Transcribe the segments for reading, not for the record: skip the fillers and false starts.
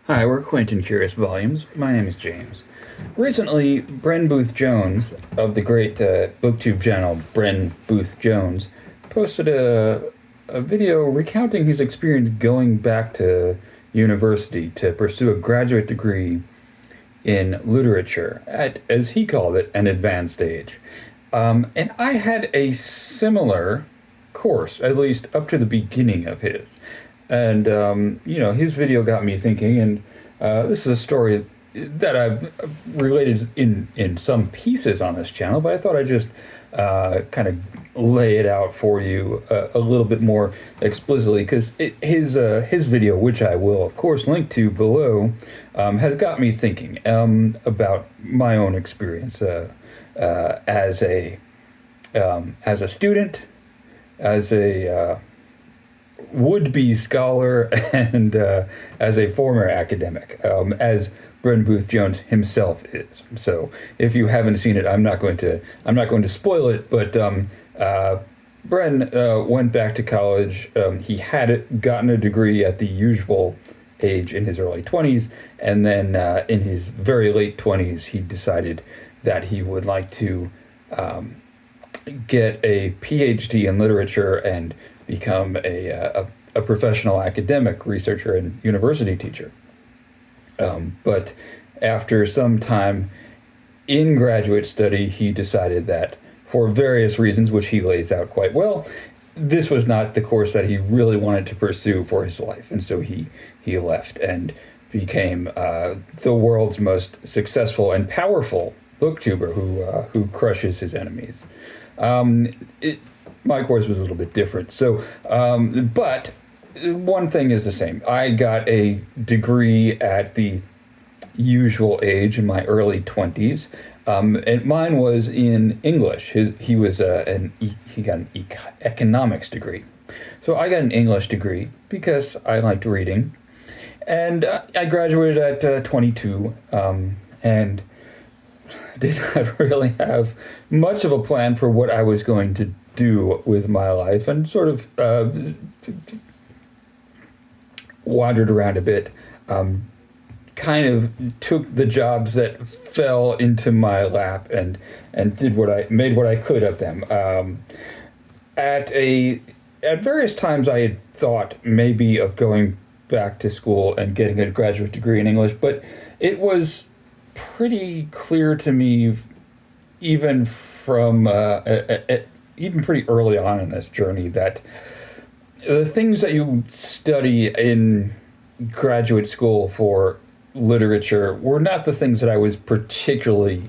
Hi, we're Quentin Curious Volumes. My name is James. Recently, Bren Booth Jones of the great booktube channel Bren Booth Jones posted a video recounting his experience going back to university to pursue a graduate degree in literature at, as he called it, an advanced age. And I had a similar course, at least up to the beginning of his. And, his video got me thinking, and this is a story that I've related in some pieces on this channel, but I thought I'd just kind of lay it out for you a little bit more explicitly, because his video, which I will, of course, link to below, has got me thinking about my own experience as a student, as a would-be scholar, and as a former academic, as Bren Booth Jones himself is. So, if you haven't seen it, I'm not going to spoil it. But Bren went back to college. He had gotten a degree at the usual age in his early 20s, and then in his very late 20s, he decided that he would like to get a PhD in literature and become a professional academic researcher and university teacher. But after some time in graduate study, he decided that for various reasons, which he lays out quite well, this was not the course that he really wanted to pursue for his life. And so he left and became the world's most successful and powerful booktuber who crushes his enemies. My course was a little bit different. So, but one thing is the same. I got a degree at the usual age in my early 20s. And mine was in English. He got an economics degree. So I got an English degree because I liked reading. And I graduated at 22 and did not really have much of a plan for what I was going to do with my life, and sort of wandered around a bit, kind of took the jobs that fell into my lap and made what I could of them. At various times I had thought maybe of going back to school and getting a graduate degree in English, but it was pretty clear to me, even from even pretty early on in this journey, that the things that you study in graduate school for literature were not the things that I was particularly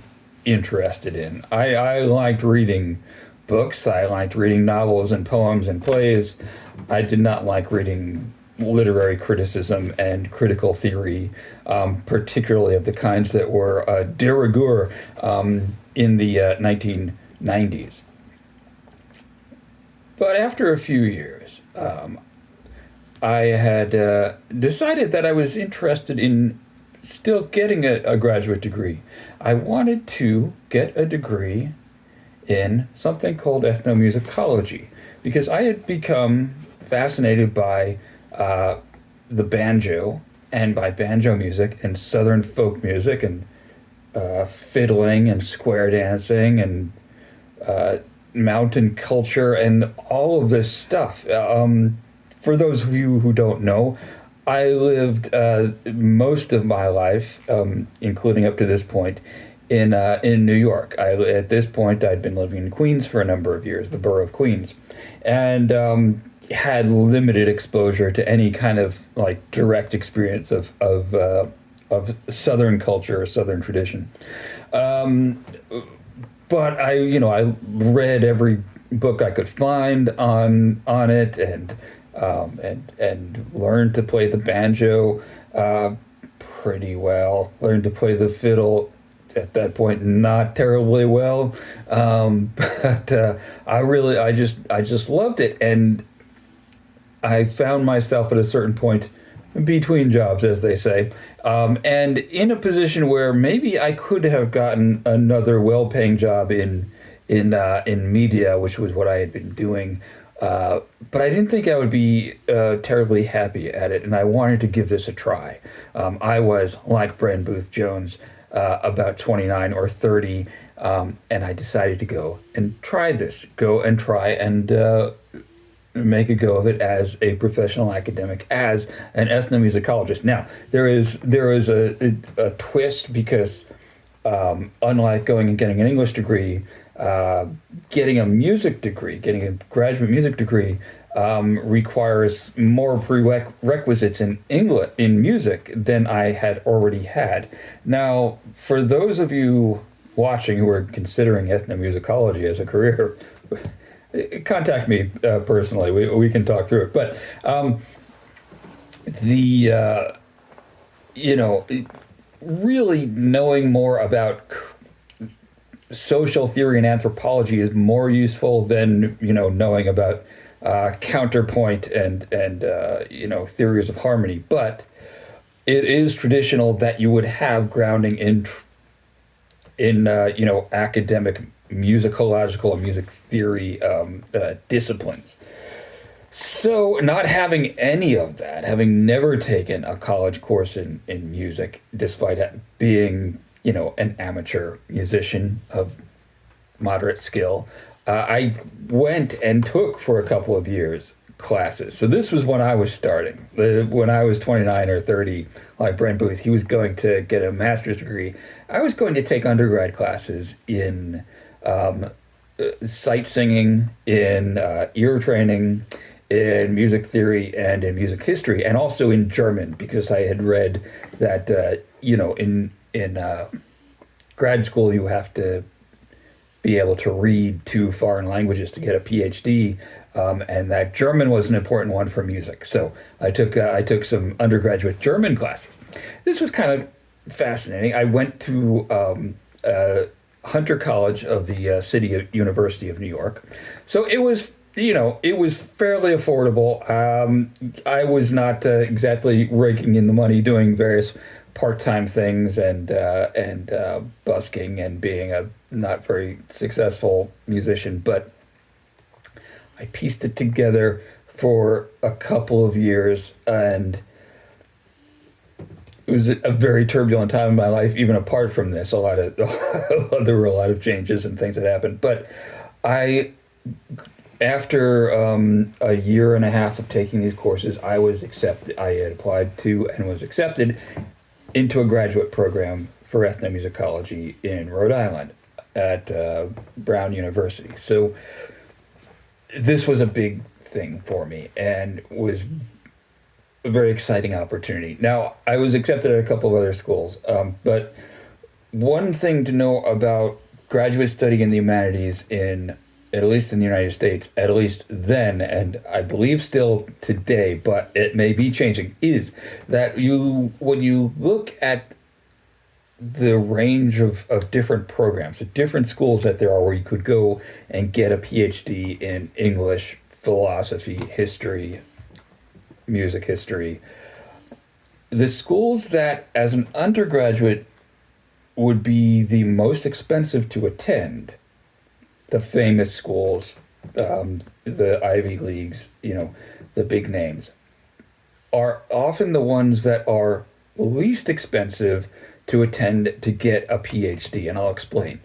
interested in. I liked reading books. I liked reading novels and poems and plays. I did not like reading literary criticism and critical theory, particularly of the kinds that were de rigueur in the 1990s. But after a few years, I had decided that I was interested in still getting a graduate degree. I wanted to get a degree in something called ethnomusicology, because I had become fascinated by the banjo, and by banjo music and Southern folk music and fiddling and square dancing and mountain culture and all of this stuff. For those of you who don't know, I lived most of my life, including up to this point, in New York. At this point, I'd been living in Queens for a number of years, the borough of Queens, and had limited exposure to any kind of like direct experience of Southern culture or Southern tradition. But I read every book I could find on it, and learned to play the banjo pretty well. Learned to play the fiddle at that point not terribly well, but I just loved it, and I found myself at a certain point between jobs, as they say, and in a position where maybe I could have gotten another well-paying job in media, which was what I had been doing But I didn't think I would be terribly happy at it, and I wanted to give this a try. I was, like Bren Booth Jones, about 29 or 30, and I decided to go and try this, go and try and make a go of it as a professional academic, as an ethnomusicologist. Now, there is a twist because unlike going and getting an English degree, getting a music degree, getting a graduate music degree, requires more prerequisites in music than I had already had. Now, for those of you watching who are considering ethnomusicology as a career, contact me personally. We can talk through it. But the you know, really knowing more about social theory and anthropology is more useful than knowing about counterpoint and theories of harmony. But it is traditional that you would have grounding in academic musicological and music theory disciplines. So not having any of that, having never taken a college course in music, despite being an amateur musician of moderate skill, I went and took for a couple of years classes. So this was when I was starting. When I was 29 or 30, like Brent Booth, he was going to get a master's degree. I was going to take undergrad classes in sight singing, in ear training, in music theory, and in music history, and also in German, because I had read that in grad school you have to be able to read 2 foreign languages to get a PhD, and that German was an important one for music. So I took some undergraduate German classes. This was kind of fascinating. I went to Hunter College of the City University of New York, so it was fairly affordable. I was not exactly raking in the money doing various part-time things and busking and being a not very successful musician, but I pieced it together for a couple of years, and it was a very turbulent time in my life. Even apart from this, there were a lot of changes and things that happened. But after a year and a half of taking these courses, I was accepted. I had applied to and was accepted into a graduate program for ethnomusicology in Rhode Island at Brown University. So this was a big thing for me and was a very exciting opportunity. Now, I was accepted at a couple of other schools, but one thing to know about graduate study in the humanities at least in the United States, at least then, and I believe still today, but it may be changing, is that when you look at the range of different programs, the different schools that there are where you could go and get a PhD in English, philosophy, history, music history, the schools that as an undergraduate would be the most expensive to attend, the famous schools, the Ivy Leagues, the big names, are often the ones that are least expensive to attend to get a PhD, and I'll explain.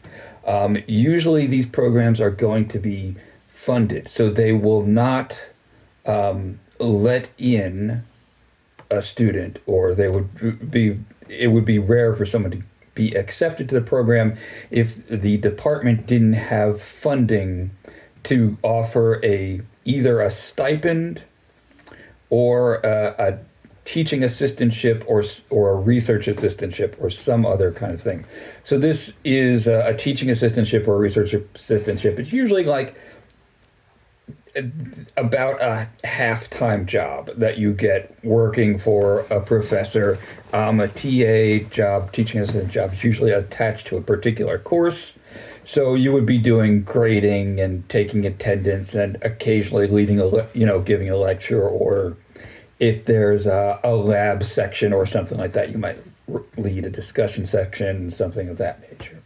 Usually these programs are going to be funded, so they will not let in a student, or it would be rare for someone to be accepted to the program if the department didn't have funding to offer either a stipend or a teaching assistantship or a research assistantship or some other kind of thing. So this is a teaching assistantship or a research assistantship. It's usually like about a half-time job that you get working for a professor. A TA job, teaching assistant job, is usually attached to a particular course. So you would be doing grading and taking attendance and occasionally giving a lecture, or if there's a lab section or something like that, you might lead a discussion section, something of that nature.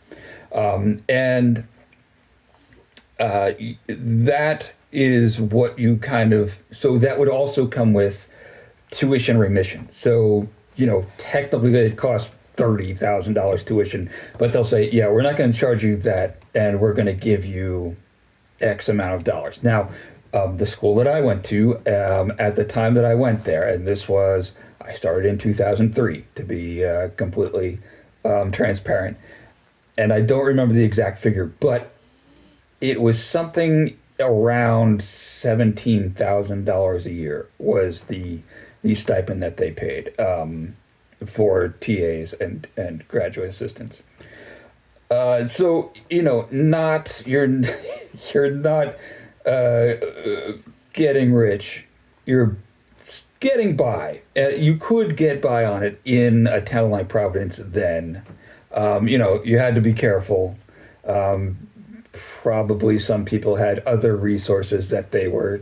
That is what you kind of, so that would also come with tuition remission. So, technically it costs $30,000 tuition, but they'll say, yeah, we're not going to charge you that, and we're going to give you X amount of dollars. Now, the school that I went to, at the time that I went there, and I started in 2003 to be completely transparent, and I don't remember the exact figure, but it was something around $17,000 a year was the stipend that they paid for TAs and graduate assistants. So not you're not getting rich. You're getting by. You could get by on it in a town like Providence then. You had to be careful. Probably some people had other resources that they were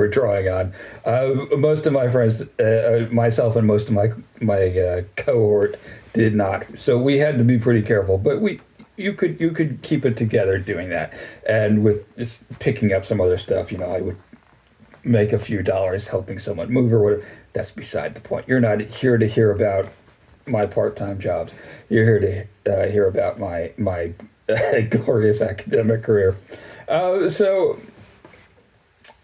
drawing on. Most of my friends, myself and most of my cohort, did not. So we had to be pretty careful. But you could keep it together doing that, and with just picking up some other stuff. I would make a few dollars helping someone move or whatever. That's beside the point. You're not here to hear about my part-time jobs. You're here to hear about my glorious academic career. So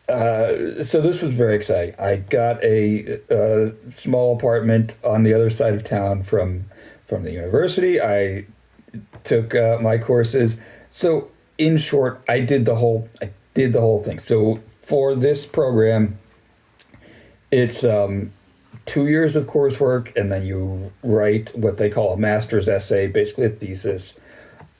this was very exciting. I got a small apartment on the other side of town from the university. I took my courses. So in short, I did the whole thing. So for this program, it's 2 years of coursework, and then you write what they call a master's essay, basically a thesis,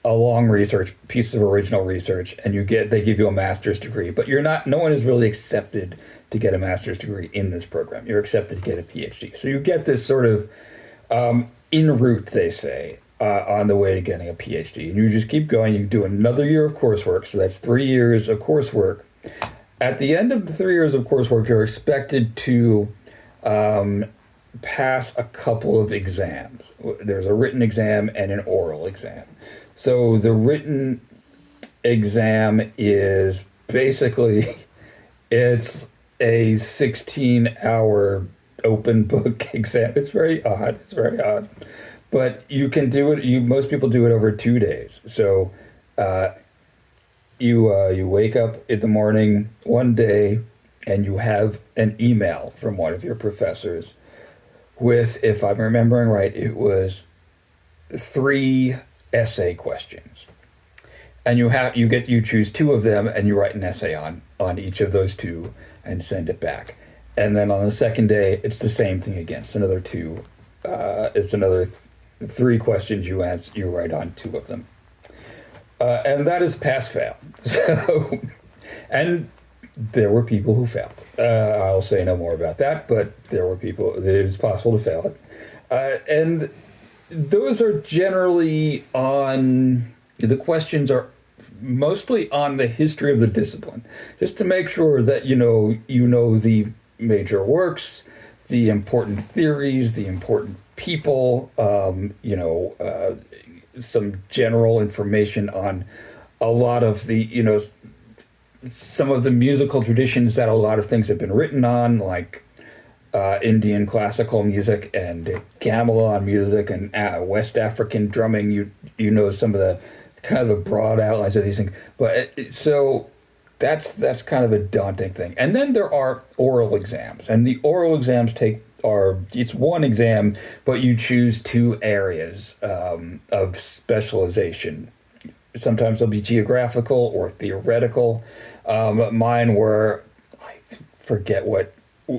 a long research piece of original research, and they give you a master's degree. But no one is really accepted to get a master's degree in this program. You're accepted to get a PhD. So you get this sort of en route, they say, on the way to getting a PhD. And you just keep going. You do another year of coursework. So that's 3 years of coursework. At the end of the 3 years of coursework, you're expected to pass a couple of exams. There's a written exam and an oral exam. So the written exam is basically, it's a 16-hour open book exam. It's very odd. But you can do it, most people do it over 2 days. So you wake up in the morning one day and you have an email from one of your professors with, if I'm remembering right, it was 3 essay questions, and you choose 2 of them, and you write an essay on each of those 2 and send it back. And then on the second day, it's the same thing again. It's another 2. It's another 3 questions you answer. You write on 2 of them, and that is pass fail. So, and there were people who failed. I'll say no more about that, but there were people. It is possible to fail it, and those are generally the questions are mostly on the history of the discipline, just to make sure that you know the major works, the important theories, the important people, some general information on a lot of the, some of the musical traditions that a lot of things have been written on, like Indian classical music and gamelan music and West African drumming. You know some of the kind of the broad outlines of these things, but so that's kind of a daunting thing. And then there are oral exams, and the oral exams it's one exam, but you choose 2 areas of specialization. Sometimes they'll be geographical or theoretical. Mine were, I forget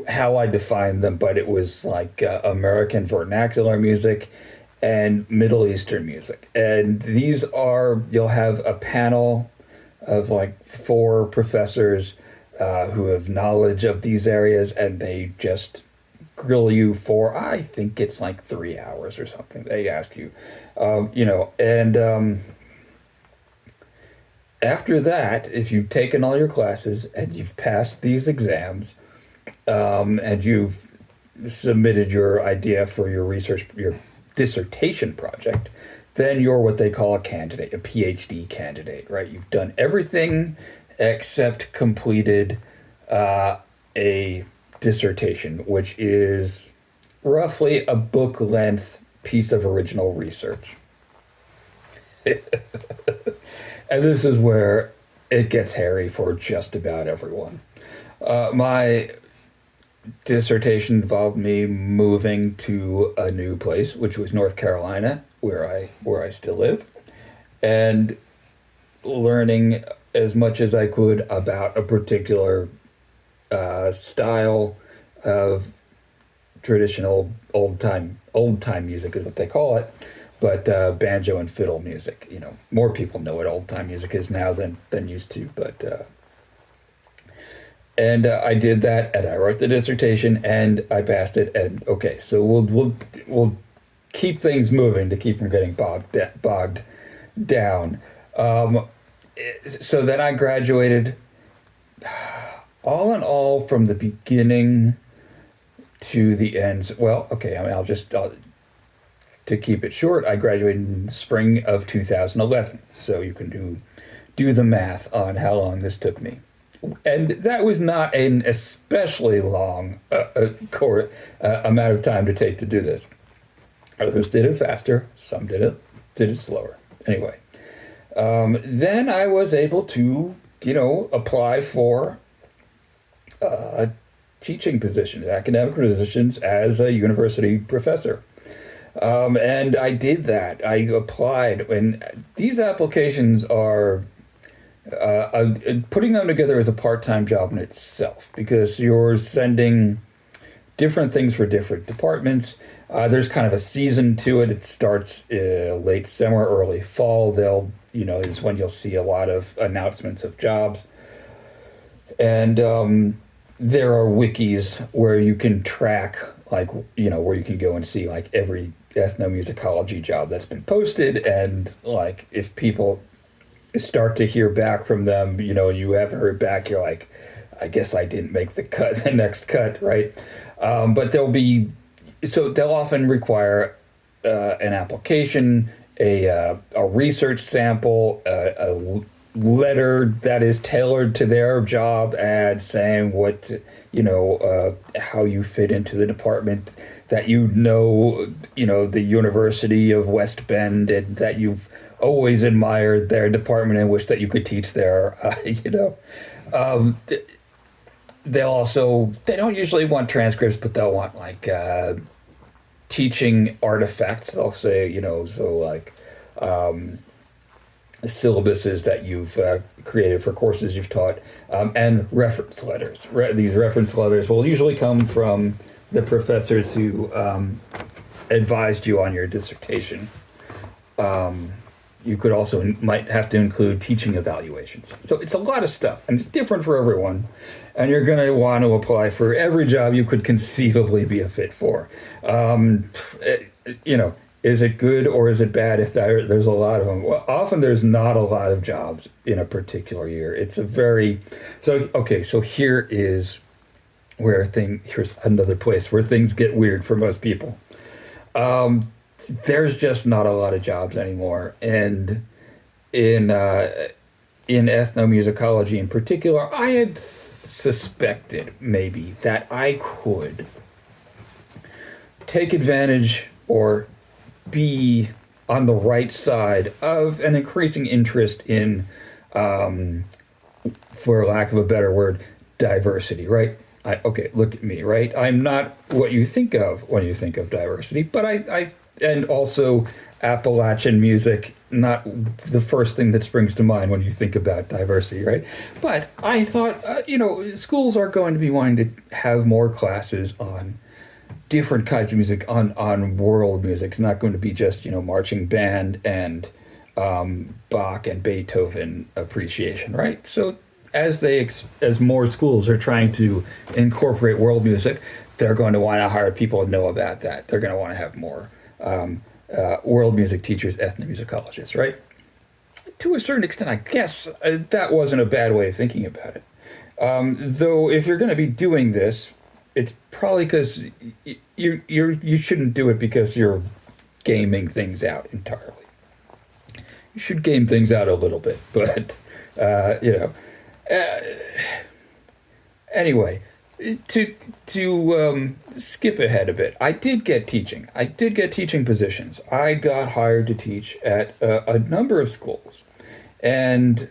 how I defined them, but it was like American vernacular music and Middle Eastern music. And you'll have a panel of like 4 professors who have knowledge of these areas, and they just grill you for, I think it's like 3 hours or something. They ask you, after that, if you've taken all your classes and you've passed these exams, and you've submitted your idea for your dissertation project, then you're what they call a candidate, a PhD candidate, right? You've done everything except completed a dissertation, which is roughly a book length piece of original research. And this is where it gets hairy for just about everyone. My dissertation involved me moving to a new place, which was North Carolina, where I still live, and learning as much as I could about a particular style of traditional old time music is what they call it, but banjo and fiddle music. You know, more people know what old time music is now than used to, but. And I did that, and I wrote the dissertation, and I passed it. And okay, so we'll keep things moving to keep from getting bogged down. So then I graduated. All in all, from the beginning to the end. Well, okay, I mean, to keep it short, I graduated in the spring of 2011. So you can do the math on how long this took me. And that was not an especially long amount of time to take to do this. Others did it faster. Some did it slower. Anyway, then I was able to, apply for teaching positions, academic positions as a university professor. And I did that. I applied, and these applications are. Putting them together is a part-time job in itself because you're sending different things for different departments. There's kind of a season to it. It starts late summer, early fall. Is when you'll see a lot of announcements of jobs. And there are wikis where you can track, where you can go and see every ethnomusicology job that's been posted, and if people start to hear back from them, and you haven't heard back, you're like, I guess I didn't make the next cut, right? But they'll often require an application, a research sample, a letter that is tailored to their job ad saying what, how you fit into the department, that the University of West Bend, and that you've always admired their department and wish that you could teach there. They don't usually want transcripts, but they'll want teaching artifacts. They'll say, syllabuses that you've created for courses you've taught, and reference letters. These reference letters will usually come from the professors who advised you on your dissertation. You could also might have to include teaching evaluations. So it's a lot of stuff, and it's different for everyone. And you're going to want to apply for every job you could conceivably be a fit for. Is it good or is it bad if there's a lot of them? Well, often there's not a lot of jobs in a particular year. It's so here is here's another place where things get weird for most people. There's just not a lot of jobs anymore, and in ethnomusicology in particular, I had suspected maybe that I could take advantage or be on the right side of an increasing interest in, for lack of a better word, diversity, right? Look at me, right? I'm not what you think of when you think of diversity, but and also Appalachian music, not the first thing that springs to mind when you think about diversity, right? But I thought, schools are going to be wanting to have more classes on different kinds of music, on world music. It's not going to be just, marching band and Bach and Beethoven appreciation, right? So as more schools are trying to incorporate world music, they're going to want to hire people who know about that. They're going to want to have more world music teachers, ethnomusicologists, right? To a certain extent, I guess that wasn't a bad way of thinking about it. Though, if you're going to be doing this, it's probably because you shouldn't do it because you're gaming things out entirely. You should game things out a little bit, but Anyway, to skip ahead a bit, I did get teaching. I did get teaching positions. I got hired to teach at a number of schools, and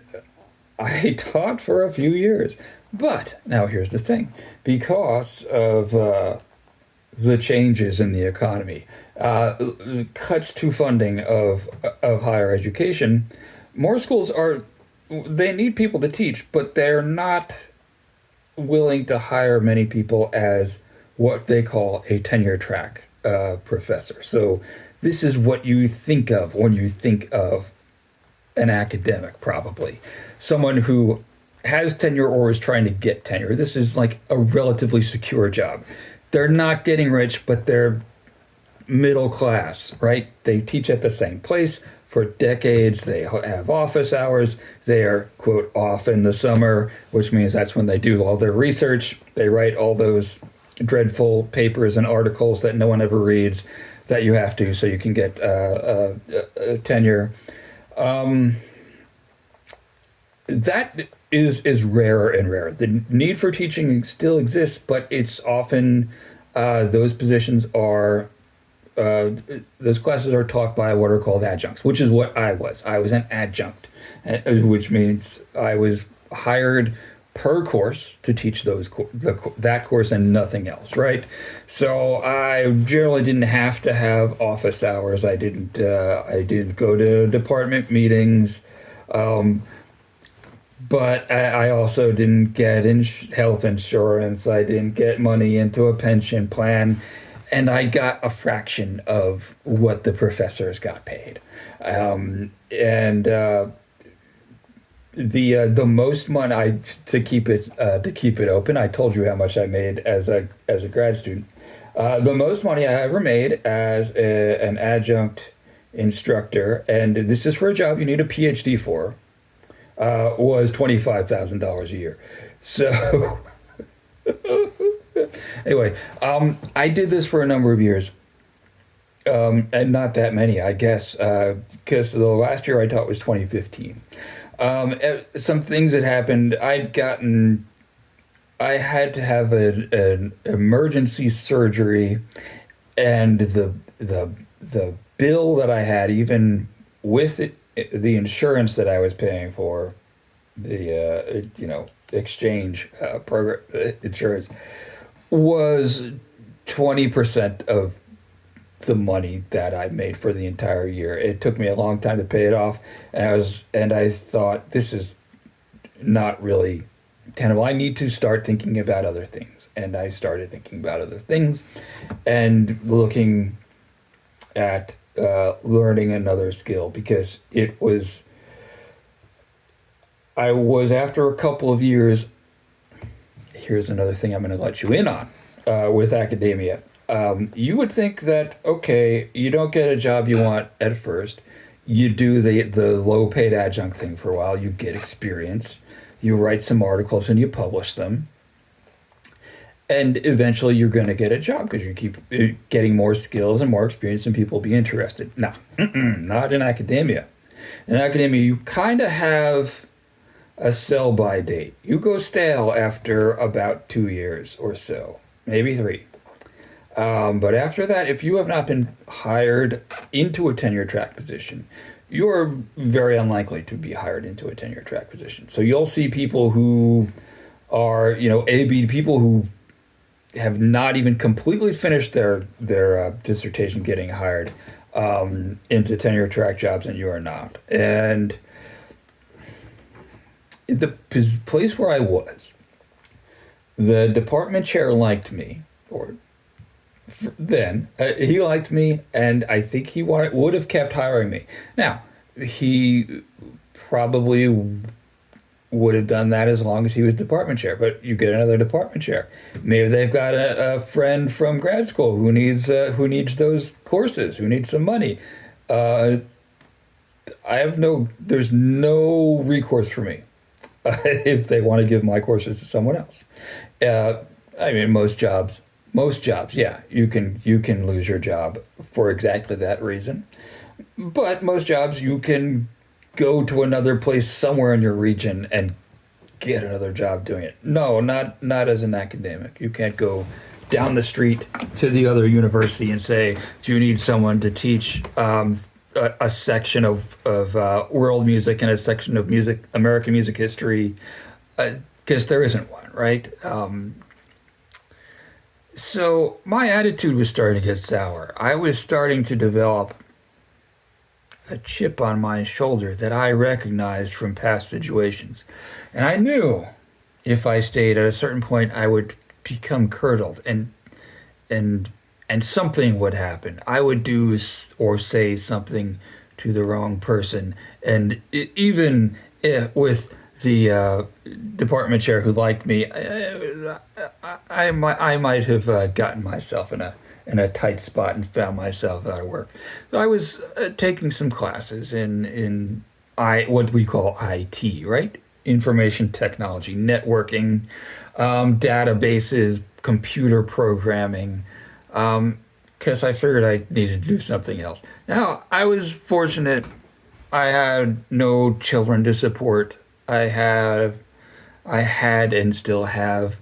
I taught for a few years. But now here's the thing: because of the changes in the economy, cuts to funding of higher education, more schools are they need people to teach, but they're not willing to hire many people as what they call a tenure track professor. So this is what you think of when you think of an academic, probably someone who has tenure or is trying to get tenure. This is like a relatively secure job. They're not getting rich, but they're middle class, right? They teach at the same place for decades. They have office hours. They are, quote, off in the summer, which means that's when they do all their research. They write all those dreadful papers and articles that no one ever reads that you have to so you can get tenure. That is rarer and rarer. The need for teaching still exists, but it's often those positions are those classes are taught by what are called adjuncts, which is what I was. I was an adjunct, which means I was hired per course to teach that course and nothing else, right? So I generally didn't have to have office hours. I didn't go to department meetings. But I also didn't get health insurance. I didn't get money into a pension plan. And I got a fraction of what the professors got paid. The most money to keep it open, I told you how much I made as a grad student. The most money I ever made as an adjunct instructor, and this is for a job you need a PhD for, was $25,000 a year. So anyway, I did this for a number of years, and not that many, I guess, because the last year I taught was 2015. Some things that happened. I had to have an emergency surgery, and the bill that I had, even with the insurance that I was paying for, the exchange program insurance, was 20% of the money that I made for the entire year. It took me a long time to pay it off, and I thought, this is not really tenable. I need to start thinking about other things. And I started thinking about other things and looking at learning another skill, because I was after a couple of years. Here's another thing I'm going to let you in on with academia. You would think that, okay, you don't get a job you want at first. You do the low-paid adjunct thing for a while. You get experience. You write some articles and you publish them. And eventually you're going to get a job because you keep getting more skills and more experience and people will be interested. No, not in academia. In academia, you kind of have a sell-by date. You go stale after about 2 years or so, maybe 3. But after that, if you have not been hired into a tenure track position, you're very unlikely to be hired into a tenure track position. So you'll see people who are, people who have not even completely finished their dissertation getting hired into tenure track jobs, and you are not. And the place where I was, the department chair liked me, or then he liked me, and I think he would have kept hiring me. Now, he probably would have done that as long as he was department chair, but you get another department chair. Maybe they've got a friend from grad school who needs those courses, who needs some money. There's no recourse for me if they want to give my courses to someone else. Most jobs, yeah, you can lose your job for exactly that reason. But most jobs, you can go to another place somewhere in your region and get another job doing it. No, not as an academic. You can't go down the street to the other university and say, "Do you need someone to teach a section of world music and a section of American music history?" Because there isn't one, right? So my attitude was starting to get sour. I was starting to develop a chip on my shoulder that I recognized from past situations. And I knew if I stayed at a certain point, I would become curdled and and something would happen. I would do or say something to the wrong person. And even with the department chair who liked me, I might have gotten myself in a tight spot and found myself out of work. So I was taking some classes in what we call IT, right? Information technology, networking, databases, computer programming, because I figured I needed to do something else. Now, I was fortunate. I had no children to support. I had and still have,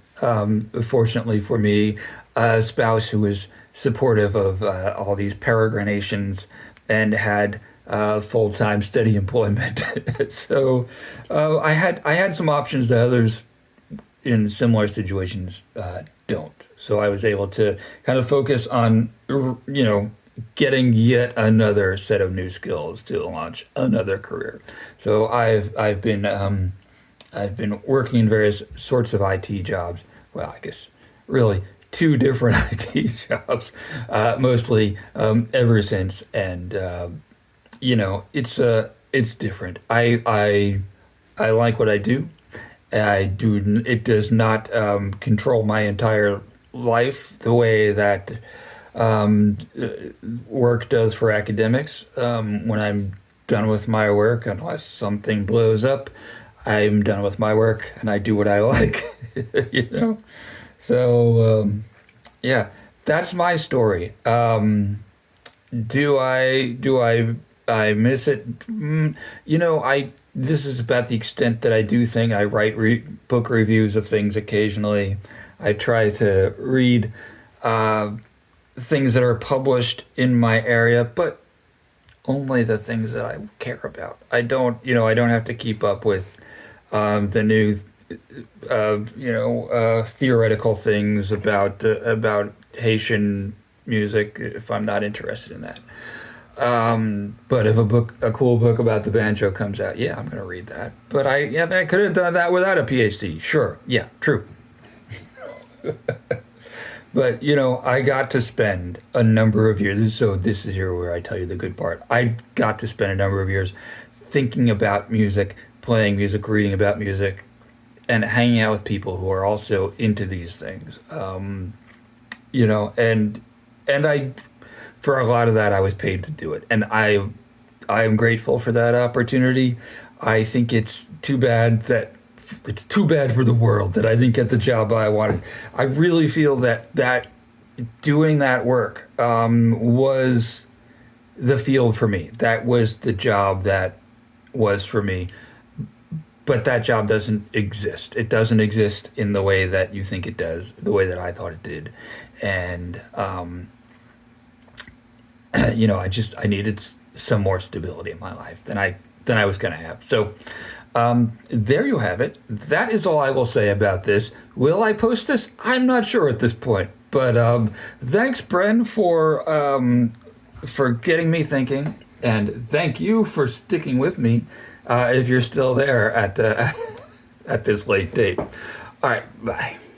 fortunately for me, a spouse who was supportive of all these peregrinations and had full-time steady employment. So I had some options that others in similar situations don't. So I was able to kind of focus on, getting yet another set of new skills to launch another career. So I've been working in various sorts of IT jobs. Well, I guess really two different IT jobs, mostly ever since, and it's different. I like what I do. I do. It does not control my entire life the way that work does for academics. When I'm done with my work, unless something blows up, I'm done with my work and I do what I like. So yeah, that's my story. Do I miss it? This is about the extent that I do think. I write book reviews of things occasionally. I try to read things that are published in my area, but only the things that I care about. I don't have to keep up with the new, theoretical things about Haitian music if I'm not interested in that. But if a cool book about the banjo comes out, yeah, I'm going to read that. But I could have done that without a PhD. Sure. Yeah, true. But, I got to spend a number of years. So this is here where I tell you the good part. I got to spend a number of years thinking about music, playing music, reading about music, and hanging out with people who are also into these things. And I, for a lot of that, I was paid to do it. And I am grateful for that opportunity. I think it's too bad for the world that I didn't get the job I wanted. I really feel that doing that work was the field for me. That was the job that was for me. But that job doesn't exist. It doesn't exist in the way that you think it does, the way that I thought it did. And, I needed some more stability in my life than I was going to have. So there you have it. That is all I will say about this. Will I post this? I'm not sure at this point. But thanks, Bren, for getting me thinking, and thank you for sticking with me if you're still there at this late date. All right, bye.